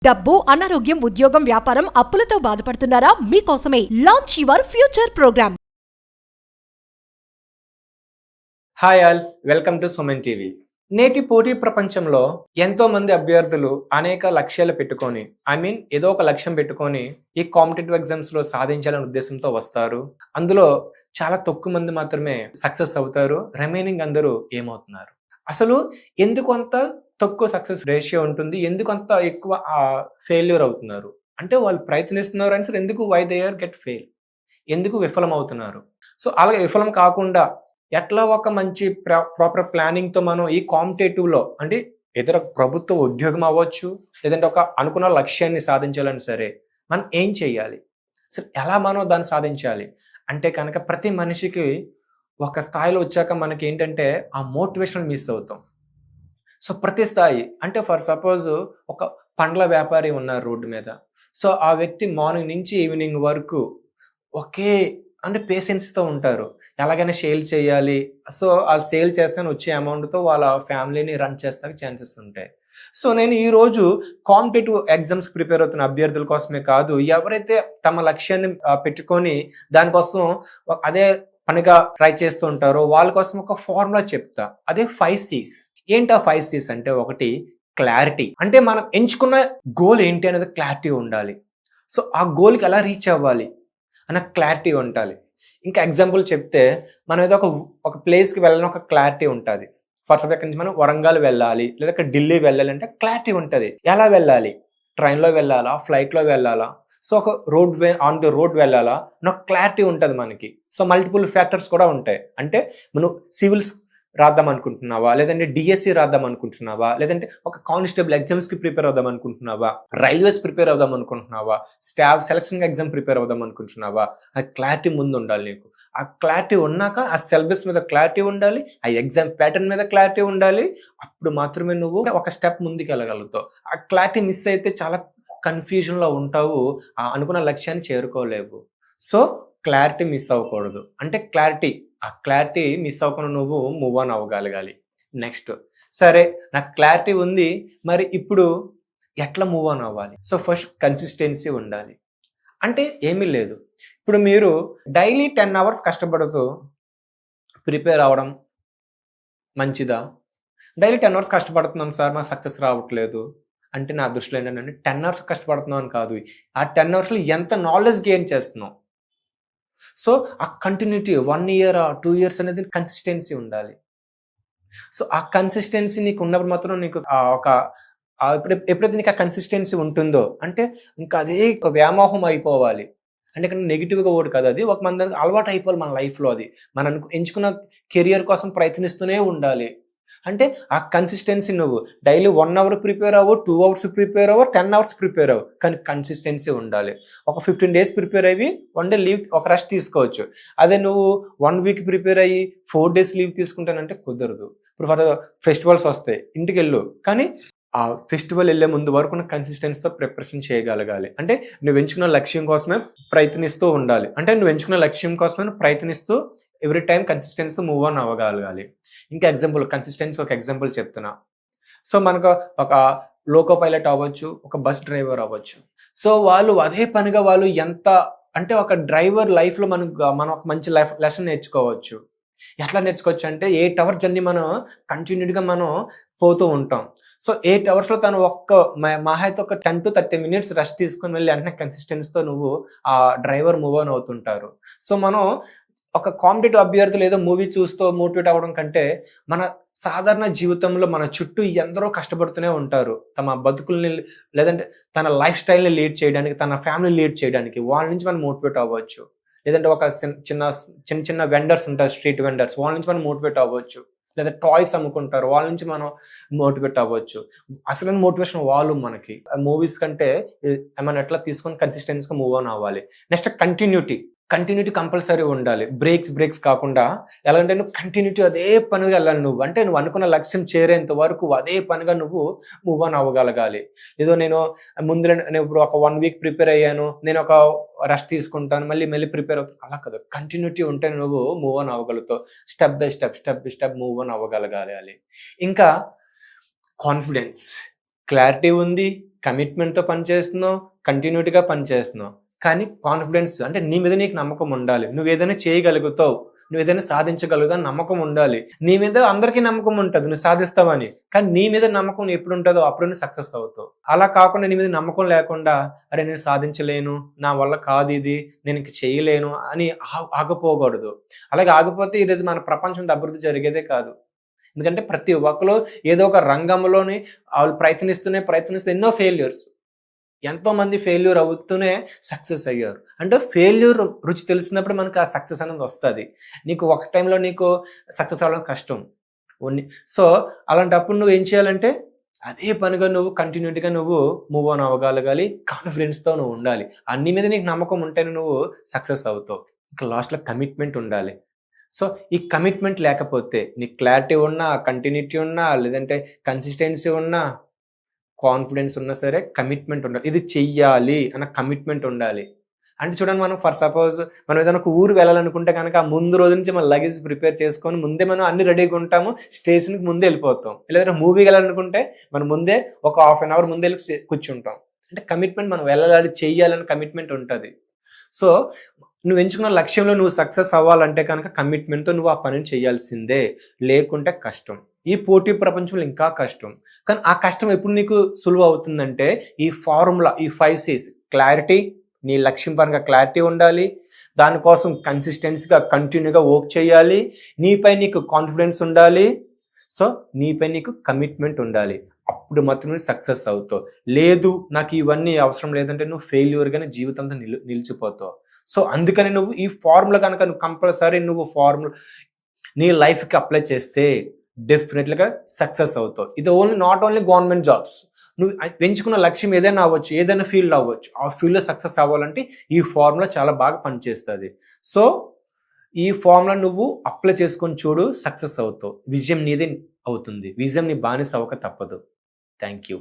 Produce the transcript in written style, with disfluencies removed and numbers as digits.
డబ్బు, అనారోగ్యం, ఉద్యోగం, వ్యాపారం, అప్పులతో బాధపడుతున్నారా? మీకోసమే launch your future programme. Hi all, welcome to Suman TV. నేటి పోటీ ప్రపంచంలో ఎంతో మంది అభ్యర్థులు అనేక లక్ష్యాలు పెట్టుకొని ఏదో ఒక లక్ష్యం పెట్టుకొని ఈ కాంపిటేటివ్ ఎగ్జామ్స్ లో సాధించాలనే ఉద్దేశంతో వస్తారు. అందులో చాలా తక్కువ మంది మాత్రమే సక్సెస్ అవుతారు. రిమైనింగ్ అందరూ ఏమవుతున్నారు? అసలు ఎందుకు అంత తక్కువ సక్సెస్ రేషియో ఉంటుంది? ఎందుకు అంత ఎక్కువ ఫెయిల్యూర్ అవుతున్నారు? అంటే వాళ్ళు ప్రయత్నిస్తున్నారు అని ఎందుకు why they are get fail? ఎందుకు విఫలం అవుతున్నారు? సో అలాగే విఫలం కాకుండా ఎట్లా ఒక మంచి ప్రాపర్ ప్లానింగ్ తో మనం ఈ కాంపిటేటివ్ లో అంటే ఏదో ప్రభుత్వ ఉద్యోగం అవ్వచ్చు, లేదంటే ఒక అనుకున్న లక్ష్యాన్ని సాధించాలని సరే మనం ఏం చేయాలి? అసలు ఎలా మనం దాన్ని సాధించాలి అంటే కనుక ప్రతి మనిషికి ఒక స్థాయిలో వచ్చాక మనకి ఏంటంటే ఆ మోటివేషన్ మిస్ అవుతాం. సో ప్రతి స్థాయి అంటే ఫర్ సపోజ్ ఒక పండ్ల వ్యాపారి ఉన్నారు రోడ్డు మీద. సో ఆ వ్యక్తి మార్నింగ్ నుంచి ఈవినింగ్ వరకు ఒకే అంటే పేషెన్స్‌తో ఉంటారు. ఎలాగైనా సేల్ చేయాలి. సో ఆళ్ళు సేల్ చేస్తేనే వచ్చే అమౌంట్‌తో వాళ్ళ ఫ్యామిలీని రన్ చేస్తానికి ఛాన్సెస్ ఉంటాయి. సో నేను ఈరోజు కాంపిటేటివ్ ఎగ్జామ్స్ ప్రిపేర్ అవుతున్న అభ్యర్థుల కోసమే కాదు, ఎవరైతే తమ లక్ష్యాన్ని పెట్టుకొని దానికోసం అదే పనిగా ట్రై చేస్తూ ఉంటారో వాళ్ళ కోసం ఒక ఫార్ములా చెప్తా. అదే 5 C's. ఏంటి ఆ 5 C's అంటే ఒకటి క్లారిటీ. అంటే మనం ఎంచుకున్న గోల్ ఏంటి అనేది క్లారిటీ ఉండాలి. సో ఆ గోల్‌కి ఎలా రీచ్ అవ్వాలి అన్న క్లారిటీ ఉండాలి. ఇంకా ఎగ్జాంపుల్ చెప్తే మనం ఏదో ఒక ప్లేస్‌కి వెళ్ళాలని ఒక క్లారిటీ ఉంటది. ఫర్ సపోజ్ ఇక్కడి నుంచి మనం వరంగల్ వెళ్ళాలి, లేదా ఢిల్లీ వెళ్ళాలి అంటే క్లారిటీ ఉంటది. ఎలా వెళ్ళాలి? ట్రైన్‌లో వెళ్ళాలా? ఫ్లైట్‌లో వెళ్ళాలా? సో ఒక ఆన్ ది రోడ్ వెళ్ళాలా? నాకు క్లారిటీ ఉంటది మనకి. సో మల్టిపుల్ ఫ్యాక్టర్స్ కూడా ఉంటాయి. అంటే మనం సివిల్స్ రాద్దాం అనుకుంటున్నావా, లేదంటే డిఎస్సి రాద్దాం అనుకుంటున్నావా, లేదంటే ఒక కానిస్టేబుల్ ఎగ్జామ్స్ కి ప్రిపేర్ అవుదాం అనుకుంటున్నావా, రైల్వేస్ ప్రిపేర్ అవుదాం అనుకుంటున్నావా, స్టాఫ్ సెలక్షన్ ఎగ్జామ్ ప్రిపేర్ అవుదాం అనుకుంటున్నావా? ఆ క్లారిటీ ముందు ఉండాలి నీకు. ఆ క్లారిటీ ఉన్నాక ఆ సిలబస్ మీద క్లారిటీ ఉండాలి, ఆ ఎగ్జామ్ ప్యాటర్న్ మీద క్లారిటీ ఉండాలి. అప్పుడు మాత్రమే నువ్వు ఒక స్టెప్ ముందుకు వెళ్ళగలుగుతావు. ఆ క్లారిటీ మిస్ అయితే చాలా కన్ఫ్యూజన్ లో ఉంటావు, అనుకున్న లక్ష్యాన్ని చేరుకోలేవు. సో క్లారిటీ మిస్ అవ్వకూడదు. అంటే ఆ క్లారిటీ మిస్ అవ్వకుండా నువ్వు మూవ్ ఆన్ అవ్వగలగాలి. నెక్స్ట్, సరే నాకు క్లారిటీ ఉంది, మరి ఇప్పుడు ఎట్లా మూవ్ ఆన్ అవ్వాలి? సో ఫస్ట్ కన్సిస్టెన్సీ ఉండాలి. అంటే ఏమీ లేదు, ఇప్పుడు మీరు డైలీ 10 అవర్స్ కష్టపడుతూ ప్రిపేర్ అవ్వడం మంచిదా? డైలీ 10 అవర్స్ కష్టపడుతున్నాం సార్, మాకు సక్సెస్ రావట్లేదు అంటే నా దృష్టిలో ఏంటంటే 10 అవర్స్ కష్టపడుతున్నాం అని కాదు, ఆ 10 అవర్స్లో ఎంత నాలెడ్జ్ గెయిన్ చేస్తున్నాం. సో ఆ కంటిన్యూటీ 1 ఇయర్ 2 ఇయర్స్ అనేది కన్సిస్టెన్సీ ఉండాలి. సో ఆ కన్సిస్టెన్సీ నీకు ఉన్నప్పుడు మాత్రం నీకు ఎప్పుడైతే నీకు ఆ కన్సిస్టెన్సీ ఉంటుందో అంటే ఇంకా అదే ఒక వ్యామోహం అయిపోవాలి. అంటే ఇక్కడ నెగిటివ్గా ఓడి కాదు, అది ఒక మన అలవాటు అయిపోవాలి మన లైఫ్లో. అది మనం ఎంచుకున్న కెరియర్ కోసం ప్రయత్నిస్తూనే ఉండాలి. అంటే ఆ కన్సిస్టెన్సీ నువ్వు డైలీ 1 అవర్ ప్రిపేర్ అవ్వు, 2 అవర్స్ ప్రిపేర్ అవ్వు, 10 అవర్స్ ప్రిపేర్ అవ్వు, కానీ కన్సిస్టెన్సీ ఉండాలి. ఒక 15 డేస్ ప్రిపేర్ అయ్యి 1 డే లీవ్, ఒక రెస్ట్ తీసుకోవచ్చు. అదే నువ్వు 1 వీక్ ప్రిపేర్ అయ్యి 4 డేస్ లీవ్ తీసుకుంటానంటే కుదరదు. ఇప్పుడు ఫెస్టివల్స్ వస్తాయి, ఇంటికి వెళ్ళు, కానీ ఆ ఫెస్టివల్ వెళ్ళే ముందు వరకు కన్సిస్టెన్సీతో ప్రిపరేషన్ చేయగలగాలి. అంటే నువ్వు ఎంచుకున్న లక్ష్యం కోసమే ప్రయత్నిస్తూ ఉండాలి. అంటే నువ్వు ఎంచుకున్న లక్ష్యం కోసమే ప్రయత్నిస్తూ ఎవ్రీ టైం కన్సిస్టెన్సీతో మూవ్ ఆన్ అవ్వగలగాలి. ఇంకా ఎగ్జాంపుల్ కన్సిస్టెన్సీ ఒక ఎగ్జాంపుల్ చెప్తున్నా. సో మనకు ఒక లోకో పైలట్ అవ్వచ్చు, ఒక బస్ డ్రైవర్ అవ్వచ్చు. సో వాళ్ళు అదే పనిగా వాళ్ళు ఎంత అంటే ఒక డ్రైవర్ లైఫ్లో మనం ఒక మంచి లెసన్ నేర్చుకోవచ్చు. ఎట్లా నేర్చుకోవచ్చు అంటే 8 అవర్స్ జర్నీ మనం కంటిన్యూగా మనం పోతూ ఉంటాం. సో 8 అవర్స్లో తను మహా అయితే ఒక 10 to 30 minutes రెస్ట్ తీసుకుని వెళ్ళి వెంటనే కన్సిస్టెన్సీతో నువ్వు ఆ డ్రైవర్ మూవ్ ఆన్ అవుతుంటారు. సో మనం ఒక కాంపిటేటివ్ అభ్యర్థులు ఏదో మూవీ చూస్తూ మోటివేట్ అవ్వడం కంటే మన సాధారణ జీవితంలో మన చుట్టూ ఎందరో కష్టపడుతూనే ఉంటారు తమ బతుకుల్ని, లేదంటే తన లైఫ్ స్టైల్ని లీడ్ చేయడానికి, తన ఫ్యామిలీ లీడ్ చేయడానికి. వాళ్ళ నుంచి మనం మోటివేట్ అవ్వచ్చు. లేదంటే ఒక చిన్న వెండర్స్ ఉంటారు, స్ట్రీట్ వెండర్స్, వాళ్ళ నుంచి మనం మోటివేట్ అవ్వచ్చు. లేదా టాయ్స్ అమ్ముకుంటారు, వాళ్ళ నుంచి మనం మోటివేట్ అవ్వచ్చు. అసలైన మోటివేషన్ వాళ్ళు మనకి మూవీస్ కంటే మనం ఎట్లా తీసుకొని కన్సిస్టెన్సీగా మూవ్ ఆన్ అవ్వాలి. నెక్స్ట్ కంటిన్యూటీ కంపల్సరీ ఉండాలి. బ్రేక్స్ కాకుండా ఎలాగంటే నువ్వు కంటిన్యూటీ అదే పనిగా వెళ్ళాలి. అంటే నువ్వు అనుకున్న లక్ష్యం చేరేంత వరకు అదే పనిగా నువ్వు మూవ్ ఆన్ అవ్వగలగాలి. ఏదో నేను ఇప్పుడు ఒక 1 వీక్ ప్రిపేర్ అయ్యాను, నేను ఒక రెస్ట్ తీసుకుంటాను, మళ్ళీ ప్రిపేర్ అవుతాను, అలా కాదు. కంటిన్యూటీ ఉంటే నువ్వు మూవ్ ఆన్ అవ్వగలుగుతావు. Step by step move on అవ్వగలగాలి. ఇంకా కాన్ఫిడెన్స్, క్లారిటీ ఉంది, కమిట్మెంట్తో పనిచేస్తున్నావు, కంటిన్యూటీగా పనిచేస్తున్నావు. కానీ కాన్ఫిడెన్స్ అంటే నీ మీద నీకు నమ్మకం ఉండాలి. నువ్వు ఏదైనా చేయగలుగుతావు, నువ్వు ఏదైనా సాధించగలుగుతావు అని నమ్మకం ఉండాలి. నీ మీద అందరికీ నమ్మకం ఉంటుంది నువ్వు సాధిస్తావని, కానీ నీ మీద నమ్మకం ఎప్పుడు ఉంటుందో అప్పుడు నువ్వు సక్సెస్ అవుతావు. అలా కాకుండా నీ మీద నమ్మకం లేకుండా అరే నేను సాధించలేను, నా వల్ల కాదు ఇది, నేను ఇంక చేయలేను అని ఆగిపోకూడదు. అలాగే ఆగిపోతే ఈరోజు మన ప్రపంచంలో అభివృద్ధి జరిగేదే కాదు. ఎందుకంటే ప్రతి ఒక్కరు ఏదో ఒక రంగంలోని వాళ్ళు ప్రయత్నిస్తూ ఎన్నో ఫెయిల్యూర్స్, ఎంతో మంది ఫెయిల్యూర్ అవుతూనే సక్సెస్ అయ్యారు. అంటే ఫెయిల్యూర్ రుచి తెలిసినప్పుడు మనకు ఆ సక్సెస్ అనేది వస్తుంది. నీకు ఒక టైంలో నీకు సక్సెస్ అవ్వడం కష్టం. సో అలాంటప్పుడు నువ్వు ఏం చేయాలంటే అదే పనిగా నువ్వు కంటిన్యూటీగా నువ్వు మూవ్ ఆన్ అవ్వగలగాలి, కాన్ఫిడెన్స్తో నువ్వు ఉండాలి. అన్ని మీద నీకు నమ్మకం ఉంటేనే నువ్వు సక్సెస్ అవుతావు. ఇంకా లాస్ట్లో కమిట్మెంట్ ఉండాలి. సో ఈ కమిట్మెంట్ లేకపోతే నీకు క్లారిటీ ఉన్నా, కంటిన్యూటీ ఉన్నా, లేదంటే కన్సిస్టెన్సీ ఉన్నా, కాన్ఫిడెన్స్ ఉన్నా సరే కమిట్మెంట్ ఉండాలి. ఇది చెయ్యాలి అన్న కమిట్మెంట్ ఉండాలి. అంటే చూడండి, మనం ఫర్ సపోజ్ మనం ఏదైనా ఒక ఊరు వెళ్ళాలనుకుంటే కనుక ముందు రోజు నుంచి మన లగేజ్ ప్రిపేర్ చేసుకొని ముందే మనం అన్ని రెడీగా ఉంటాము, స్టేషన్కి ముందే వెళ్ళిపోతాం. లేదా మూవీకి వెళ్ళాలనుకుంటే మనం ముందే ఒక హాఫ్ అన్ అవర్ ముందే వెళ్ళి కూర్చుంటాం. అంటే కమిట్మెంట్, మనం వెళ్ళాలి చెయ్యాలని కమిట్మెంట్ ఉంటుంది. సో నువ్వు ఎంచుకున్న లక్ష్యంలో నువ్వు సక్సెస్ అవ్వాలంటే కనుక కమిట్మెంట్తో నువ్వు ఆ పనిని చేయాల్సిందే, లేకుంటే కష్టం. ఈ పోటీ ప్రపంచంలో ఇంకా కష్టం. కానీ ఆ కష్టం ఎప్పుడు నీకు సులువు అవుతుందంటే ఈ ఫార్ములా, ఈ 5 C's క్లారిటీ, నీ లక్ష్యం పరంగా క్లారిటీ ఉండాలి, దానికోసం కన్సిస్టెన్సీగా కంటిన్యూగా వర్క్ చేయాలి, నీపై నీకు కాన్ఫిడెన్స్ ఉండాలి, సో నీపై నీకు కమిట్మెంట్ ఉండాలి. అప్పుడు మాత్రం నువ్వు సక్సెస్ అవుతావు. లేదు నాకు ఇవన్నీ అవసరం లేదంటే నువ్వు ఫెయిల్యూర్గానే జీవితంతో నిలిచిపోతావు. సో అందుకని నువ్వు ఈ ఫార్ములా కనుక నువ్వు కంపల్సరీ నువ్వు ఫార్ములా నీ లైఫ్కి అప్లై చేస్తే డెఫినెట్లీగా సక్సెస్ అవుతావు. ఇది నాట్ ఓన్లీ గవర్నమెంట్ జాబ్స్, నువ్వు ఎంచుకున్న లక్ష్యం ఏదైనా అవ్వచ్చు, ఏదైనా ఫీల్డ్ అవ్వచ్చు, ఆ ఫీల్డ్లో సక్సెస్ అవ్వాలంటే ఈ ఫార్ములా చాలా బాగా పనిచేస్తుంది. సో ఈ ఫార్ములా నువ్వు అప్లై చేసుకొని చూడు, సక్సెస్ అవుతావు. విజయం నీదే అవుతుంది. విజయం నీ బానిస అవ్వక తప్పదు. Thank you.